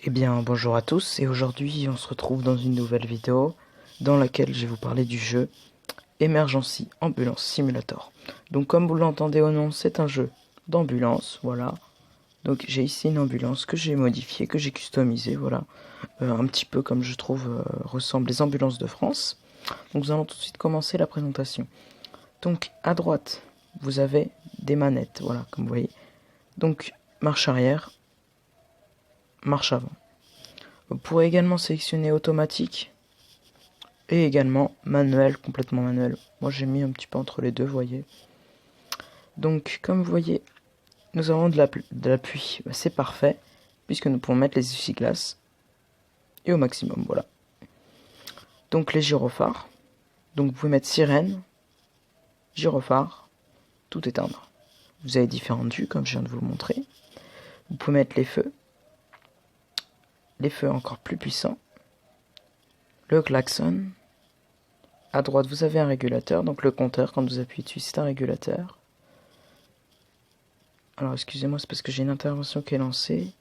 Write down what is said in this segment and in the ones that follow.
Eh bien, bonjour à tous, et aujourd'hui on se retrouve dans une nouvelle vidéo dans laquelle je vais vous parler du jeu Emergency Ambulance Simulator. Donc comme vous l'entendez au nom, c'est un jeu d'ambulance, voilà. Donc j'ai ici une ambulance que j'ai modifiée, que j'ai customisée, voilà. Un petit peu comme je trouve ressemble les ambulances de France. Donc nous allons tout de suite commencer la présentation. Donc à droite, vous avez des manettes, voilà, comme vous voyez. Donc marche arrière, marche avant. Vous pourrez également sélectionner automatique et également manuel, complètement manuel. Moi j'ai mis un petit peu entre les deux, vous voyez. Donc comme vous voyez, nous avons de l'appui. C'est parfait puisque nous pouvons mettre les essuie-glaces et au maximum, voilà. Donc les gyrophares. Donc vous pouvez mettre sirène, gyrophare, tout éteindre. Vous avez différentes vues comme je viens de vous le montrer. Vous pouvez mettre les feux encore plus puissants, le klaxon. À droite, vous avez un régulateur, donc le compteur, quand vous appuyez dessus, c'est un régulateur. Alors, excusez-moi, c'est parce que j'ai une intervention qui est lancée.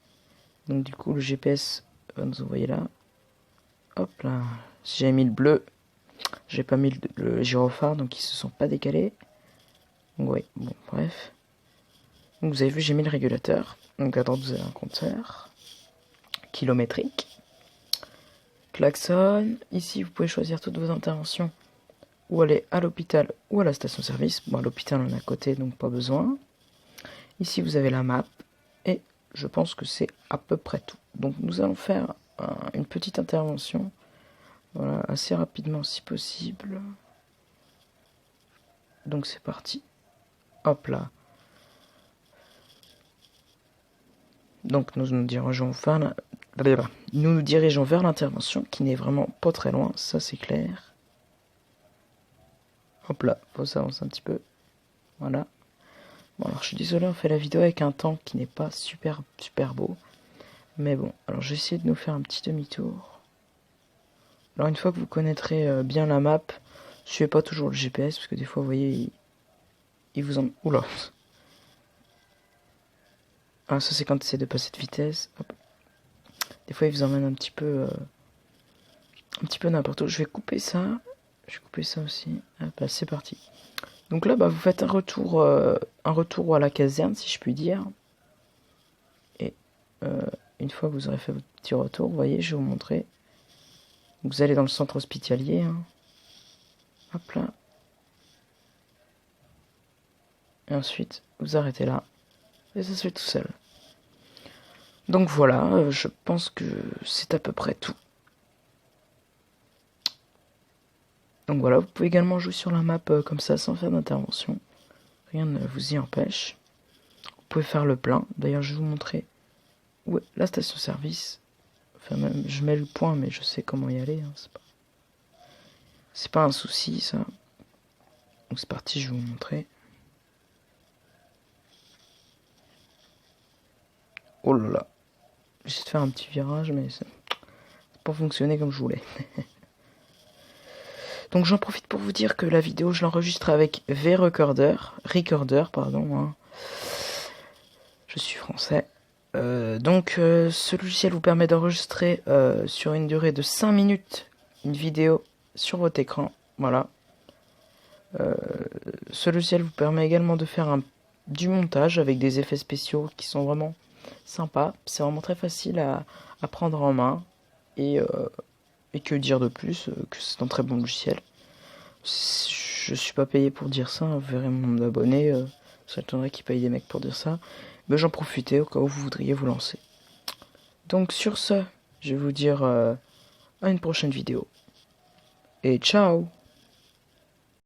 Donc, du coup, le GPS va nous envoyer là. Hop là. Si j'avais mis le bleu, j'ai pas mis le gyrophare, donc ils se sont pas décalés. Donc, oui, bon, bref. Donc, vous avez vu, j'ai mis le régulateur. Donc, à droite, vous avez un compteur kilométrique. Klaxon. Ici, vous pouvez choisir toutes vos interventions. Ou aller à l'hôpital ou à la station-service. Bon, à l'hôpital, on est à côté, donc pas besoin. Ici, vous avez la map. Et je pense que c'est à peu près tout. Donc, nous allons faire une petite intervention. Voilà, assez rapidement si possible. Donc, c'est parti. Hop là. Donc, nous nous dirigeons vers l'intervention qui n'est vraiment pas très loin. Ça, c'est clair. Hop là, faut s'avancer un petit peu. Voilà. Bon, alors je suis désolé, on fait la vidéo avec un temps qui n'est pas super beau. Mais bon, alors j'ai essayé de nous faire un petit demi-tour. Alors une fois que vous connaîtrez bien la map, suivez pas toujours le GPS, parce que des fois, vous voyez, il vous en... Oula. Ah, ça c'est quand tu essaies de passer de vitesse. Hop. Des fois, il vous emmène un petit peu n'importe où. Je vais couper ça. Je vais couper ça aussi. Hop là, c'est parti. Donc là, bah, vous faites un retour à la caserne, si je puis dire. Et une fois que vous aurez fait votre petit retour, vous voyez, je vais vous montrer. Donc, vous allez dans le centre hospitalier. Hein. Hop là. Et ensuite, vous arrêtez là. Et ça se fait tout seul. Donc voilà, je pense que c'est à peu près tout. Donc voilà, vous pouvez également jouer sur la map comme ça, sans faire d'intervention. Rien ne vous y empêche. Vous pouvez faire le plein. D'ailleurs, je vais vous montrer où est la station-service. Enfin, même, je mets le point, mais je sais comment y aller. Hein, c'est pas un souci, ça. Donc c'est parti, je vais vous montrer. Oh là là. J'essaie de faire un petit virage, mais c'est pas fonctionné comme je voulais. Donc j'en profite pour vous dire que la vidéo, je l'enregistre avec Recorder, pardon. Hein. Je suis français. Donc ce logiciel vous permet d'enregistrer sur une durée de 5 minutes une vidéo sur votre écran. Voilà. Ce logiciel vous permet également de faire du montage avec des effets spéciaux qui sont vraiment sympas. C'est vraiment très facile à prendre en main. Et que dire de plus que c'est un très bon logiciel. Je suis pas payé pour dire ça, vous verrez mon nombre d'abonnés, ça étonnerait qu'ils payent des mecs pour dire ça. Mais j'en profitais au cas où vous voudriez vous lancer. Donc sur ce, je vais vous dire à une prochaine vidéo. Et ciao!